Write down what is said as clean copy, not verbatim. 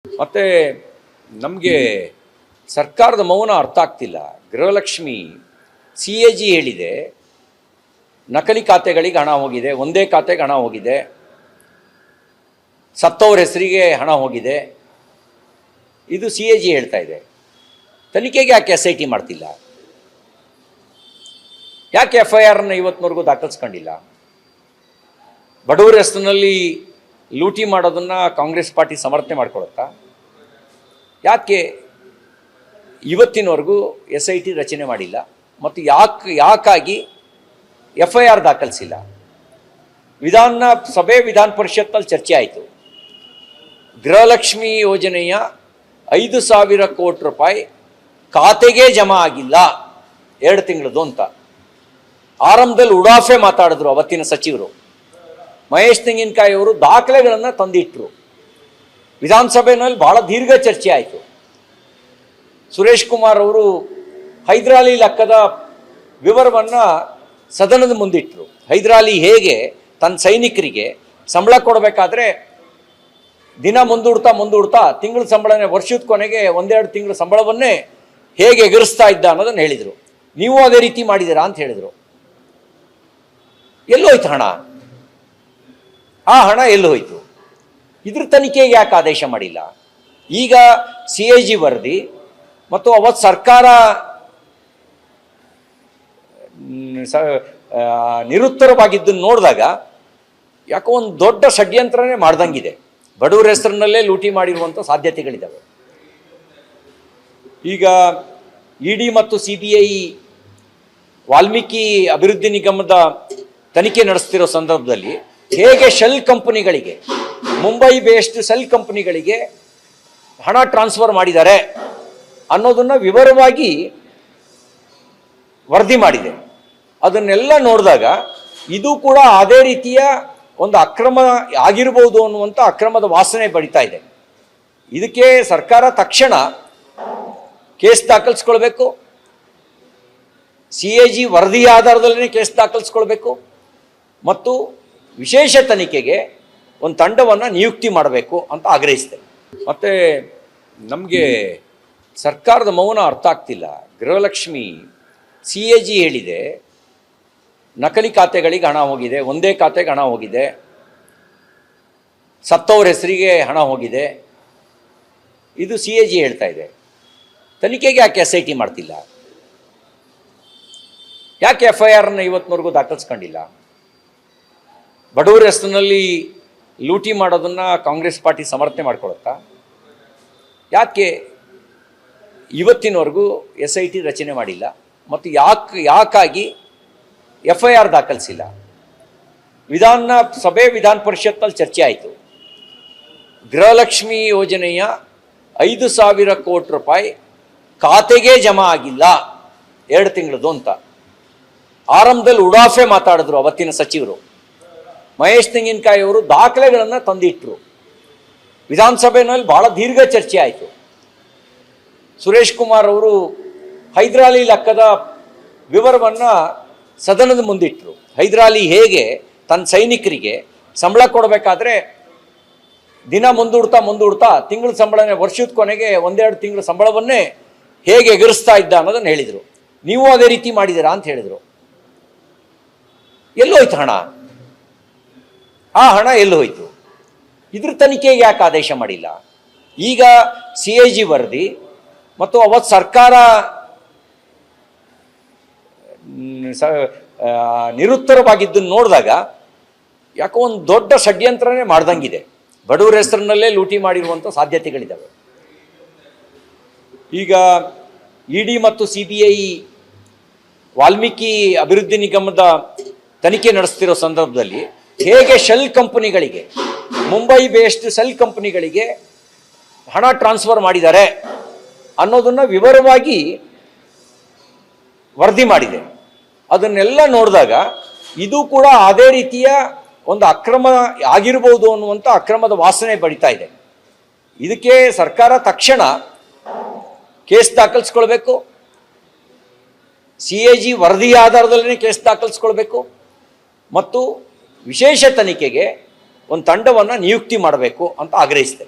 ಮತ್ತು ನಮಗೆ ಸರ್ಕಾರದ ಮೌನ ಅರ್ಥ ಆಗ್ತಿಲ್ಲ. ಗೃಹಲಕ್ಷ್ಮಿ CAG ಹೇಳಿದೆ, ನಕಲಿ ಖಾತೆಗಳಿಗೆ ಹಣ ಹೋಗಿದೆ, ಒಂದೇ ಖಾತೆಗೆ ಹಣ ಹೋಗಿದೆ, ಸತ್ತವ್ರ ಹೆಸರಿಗೆ ಹಣ ಹೋಗಿದೆ. ಇದು CAG ಹೇಳ್ತಾ ಇದೆ. ತನಿಖೆಗೆ ಯಾಕೆ SIT ಮಾಡ್ತಿಲ್ಲ? ಯಾಕೆ FIRನ ಇವತ್ತಿನವರೆಗೂ ದಾಖಲಿಸ್ಕೊಂಡಿಲ್ಲ? ಬಡವರ ಹೆಸರಿನಲ್ಲಿ ಲೂಟಿ ಮಾಡೋದನ್ನು ಕಾಂಗ್ರೆಸ್ ಪಾರ್ಟಿ ಸಮರ್ಥನೆ ಮಾಡ್ಕೊಳುತ್ತಾ? ಯಾಕೆ ಇವತ್ತಿನವರೆಗೂ SIT ರಚನೆ ಮಾಡಿಲ್ಲ? ಮತ್ತು ಯಾಕಾಗಿ FIR ದಾಖಲಿಸಿಲ್ಲ? ವಿಧಾನ ಪರಿಷತ್ನಲ್ಲಿ ಚರ್ಚೆ ಆಯಿತು. ಗೃಹಲಕ್ಷ್ಮಿ ಯೋಜನೆಯ 5,000 ಕೋಟಿ ರೂಪಾಯಿ ಖಾತೆಗೆ ಜಮಾ ಆಗಿಲ್ಲ 2 ತಿಂಗಳದ್ದು ಅಂತ ಆರಂಭದಲ್ಲಿ ಉಡಾಫೆ ಮಾತಾಡಿದ್ರು ಅವತ್ತಿನ ಸಚಿವರು. ಮಹೇಶ್ ತೆಂಗಿನಕಾಯಿ ಅವರು ದಾಖಲೆಗಳನ್ನು ತಂದಿಟ್ಟರು. ವಿಧಾನಸಭೆಯಲ್ಲಿ ಬಹಳ ದೀರ್ಘ ಚರ್ಚೆ ಆಯಿತು. ಸುರೇಶ್ ಕುಮಾರ್ ಅವರು ಹೈದರಾಲಿ ಲೆಕ್ಕದ ವಿವರವನ್ನು ಸದನದ ಮುಂದಿಟ್ಟರು. ಹೈದರಾಲಿ ಹೇಗೆ ತನ್ನ ಸೈನಿಕರಿಗೆ ಸಂಬಳ ಕೊಡಬೇಕಾದ್ರೆ ದಿನ ಮುಂದೂಡ್ತಾ ತಿಂಗಳ ಸಂಬಳನೇ ವರ್ಷದ ಕೊನೆಗೆ 1-2 ತಿಂಗಳ ಸಂಬಳವನ್ನೇ ಹೇಗೆ ಎಗರಿಸ್ತಾ ಇದ್ದ ಅನ್ನೋದನ್ನು ಹೇಳಿದರು. ನೀವು ಅದೇ ರೀತಿ ಮಾಡಿದ್ದೀರಾ ಅಂತ ಹೇಳಿದರು. ಎಲ್ಲೋಯ್ತು ಹಣ? ಆ ಹಣ ಎಲ್ಲೋಯ್ತು? ಇದ್ರ ತನಿಖೆಗೆ ಯಾಕೆ ಆದೇಶ ಮಾಡಿಲ್ಲ? ಈಗ CAG ವರದಿ ಮತ್ತು ಅವತ್ತು ಸರ್ಕಾರ ನಿರುತ್ತರವಾಗಿದ್ದನ್ನು ನೋಡಿದಾಗ ಯಾಕೋ ಒಂದು ದೊಡ್ಡ ಷಡ್ಯಂತ್ರನೇ ಮಾಡ್ದಂಗಿದೆ. ಬಡವರ ಹೆಸರಿನಲ್ಲೇ ಲೂಟಿ ಮಾಡಿರುವಂಥ ಸಾಧ್ಯತೆಗಳಿದ್ದಾವೆ. ಈಗ ED ಮತ್ತು CBI ವಾಲ್ಮೀಕಿ ಅಭಿವೃದ್ಧಿ ನಿಗಮದ ತನಿಖೆ ನಡೆಸ್ತಿರೋ ಸಂದರ್ಭದಲ್ಲಿ ಹೇಗೆ ಶೆಲ್ ಕಂಪನಿಗಳಿಗೆ, ಮುಂಬೈ ಬೇಸ್ಡ್ ಶೆಲ್ ಕಂಪನಿಗಳಿಗೆ ಹಣ ಟ್ರಾನ್ಸ್ಫರ್ ಮಾಡಿದ್ದಾರೆ ಅನ್ನೋದನ್ನು ವಿವರವಾಗಿ ವರದಿ ಮಾಡಿದೆ. ಅದನ್ನೆಲ್ಲ ನೋಡಿದಾಗ ಇದು ಕೂಡ ಅದೇ ರೀತಿಯ ಒಂದು ಅಕ್ರಮ ಆಗಿರ್ಬೋದು ಅನ್ನುವಂಥ ಅಕ್ರಮದ ವಾಸನೆ ಬಡಿತಾ ಇದೆ. ಇದಕ್ಕೆ ಸರ್ಕಾರ ತಕ್ಷಣ ಕೇಸ್ ದಾಖಲಿಸ್ಕೊಳ್ಬೇಕು. CAG ವರದಿ ಆಧಾರದಲ್ಲೇ ಕೇಸ್ ದಾಖಲಿಸ್ಕೊಳ್ಬೇಕು ಮತ್ತು ವಿಶೇಷ ತನಿಖೆಗೆ ಒಂದು ತಂಡವನ್ನು ನಿಯುಕ್ತಿ ಮಾಡಬೇಕು ಅಂತ ಆಗ್ರಹಿಸಿದೆ. ಮತ್ತು ನಮಗೆ ಸರ್ಕಾರದ ಮೌನ ಅರ್ಥ ಆಗ್ತಿಲ್ಲ. ಗೃಹಲಕ್ಷ್ಮಿ CAG ಹೇಳಿದೆ, ನಕಲಿ ಖಾತೆಗಳಿಗೆ ಹಣ ಹೋಗಿದೆ, ಒಂದೇ ಖಾತೆಗೆ ಹಣ ಹೋಗಿದೆ, ಸತ್ತವ್ರ ಹೆಸರಿಗೆ ಹಣ ಹೋಗಿದೆ. ಇದು CAG ಹೇಳ್ತಾ ಇದೆ. ತನಿಖೆಗೆ ಯಾಕೆ SIT ಮಾಡ್ತಿಲ್ಲ? ಯಾಕೆ FIRನ ಇವತ್ತಿನವರೆಗೂ ದಾಖಲಿಸ್ಕೊಂಡಿಲ್ಲ? ಬಡವರ ಹೆಸರಿನಲ್ಲಿ ಲೂಟಿ ಮಾಡೋದನ್ನು ಕಾಂಗ್ರೆಸ್ ಪಾರ್ಟಿ ಸಮರ್ಥನೆ ಮಾಡ್ಕೊಳುತ್ತಾ? ಯಾಕೆ ಇವತ್ತಿನವರೆಗೂ SIT ರಚನೆ ಮಾಡಿಲ್ಲ? ಮತ್ತು ಯಾಕಾಗಿ FIR ದಾಖಲಿಸಿಲ್ಲ? ವಿಧಾನ ಪರಿಷತ್ನಲ್ಲಿ ಚರ್ಚೆ ಆಯಿತು. ಗೃಹಲಕ್ಷ್ಮಿ ಯೋಜನೆಯ 5,000 ಕೋಟಿ ರೂಪಾಯಿ ಖಾತೆಗೆ ಜಮಾ ಆಗಿಲ್ಲ 2 ತಿಂಗಳದ್ದು ಅಂತ ಆರಂಭದಲ್ಲಿ ಉಡಾಫೆ ಮಾತಾಡಿದ್ರು ಅವತ್ತಿನ ಸಚಿವರು. ಮಹೇಶ್ ತೆಂಗಿನಕಾಯಿ ಅವರು ದಾಖಲೆಗಳನ್ನು ತಂದಿಟ್ಟರು. ವಿಧಾನಸಭೆಯಲ್ಲಿ ಬಹಳ ದೀರ್ಘ ಚರ್ಚೆ ಆಯಿತು. ಸುರೇಶ್ ಕುಮಾರ್ ಅವರು ಹೈದರಾಲಿ ಲೆಕ್ಕದ ವಿವರವನ್ನು ಸದನದ ಮುಂದಿಟ್ಟರು. ಹೈದರಾಲಿ ಹೇಗೆ ತನ್ನ ಸೈನಿಕರಿಗೆ ಸಂಬಳ ಕೊಡಬೇಕಾದ್ರೆ ದಿನ ಮುಂದೂಡ್ತಾ ತಿಂಗಳ ಸಂಬಳನೇ ವರ್ಷದ ಕೊನೆಗೆ 1-2 ತಿಂಗಳ ಸಂಬಳವನ್ನೇ ಹೇಗೆ ಎಗರಿಸ್ತಾ ಇದ್ದ ಅನ್ನೋದನ್ನು ಹೇಳಿದರು. ನೀವು ಅದೇ ರೀತಿ ಮಾಡಿದ್ದೀರಾ ಅಂತ ಹೇಳಿದರು. ಎಲ್ಲೋಯ್ತು ಹಣ? ಆ ಹಣ ಎಲ್ಲೋಯ್ತು? ಇದ್ರ ತನಿಖೆಗೆ ಯಾಕೆ ಆದೇಶ ಮಾಡಿಲ್ಲ? ಈಗ CAG ವರದಿ ಮತ್ತು ಅವತ್ತು ಸರ್ಕಾರ ನಿರುತ್ತರವಾಗಿದ್ದನ್ನು ನೋಡಿದಾಗ ಯಾಕೋ ಒಂದು ದೊಡ್ಡ ಷಡ್ಯಂತ್ರನೇ ಮಾಡ್ದಂಗಿದೆ. ಬಡವರ ಹೆಸರಿನಲ್ಲೇ ಲೂಟಿ ಮಾಡಿರುವಂಥ ಸಾಧ್ಯತೆಗಳಿದ್ದಾವೆ. ಈಗ ED ಮತ್ತು CBI ವಾಲ್ಮೀಕಿ ಅಭಿವೃದ್ಧಿ ನಿಗಮದ ತನಿಖೆ ನಡೆಸ್ತಿರೋ ಸಂದರ್ಭದಲ್ಲಿ ಹೇಗೆ ಶೆಲ್ ಕಂಪನಿಗಳಿಗೆ, ಮುಂಬೈ ಬೇಸ್ಡ್ ಶೆಲ್ ಕಂಪನಿಗಳಿಗೆ ಹಣ ಟ್ರಾನ್ಸ್ಫರ್ ಮಾಡಿದ್ದಾರೆ ಅನ್ನೋದನ್ನು ವಿವರವಾಗಿ ವರದಿ ಮಾಡಿದೆ. ಅದನ್ನೆಲ್ಲ ನೋಡಿದಾಗ ಇದು ಕೂಡ ಅದೇ ರೀತಿಯ ಒಂದು ಅಕ್ರಮ ಆಗಿರ್ಬೋದು ಅನ್ನುವಂಥ ಅಕ್ರಮದ ವಾಸನೆ ಬಡಿತಾ ಇದೆ. ಇದಕ್ಕೆ ಸರ್ಕಾರ ತಕ್ಷಣ ಕೇಸ್ ದಾಖಲಿಸ್ಕೊಳ್ಬೇಕು. CAG ವರದಿ ಆಧಾರದಲ್ಲೇ ಕೇಸ್ ದಾಖಲಿಸ್ಕೊಳ್ಬೇಕು ಮತ್ತು ವಿಶೇಷ ತನಿಖೆಗೆ ಒಂದು ತಂಡವನ್ನು ನಿಯುಕ್ತಿ ಮಾಡಬೇಕು ಅಂತ ಆಗ್ರಹಿಸಿದೆ.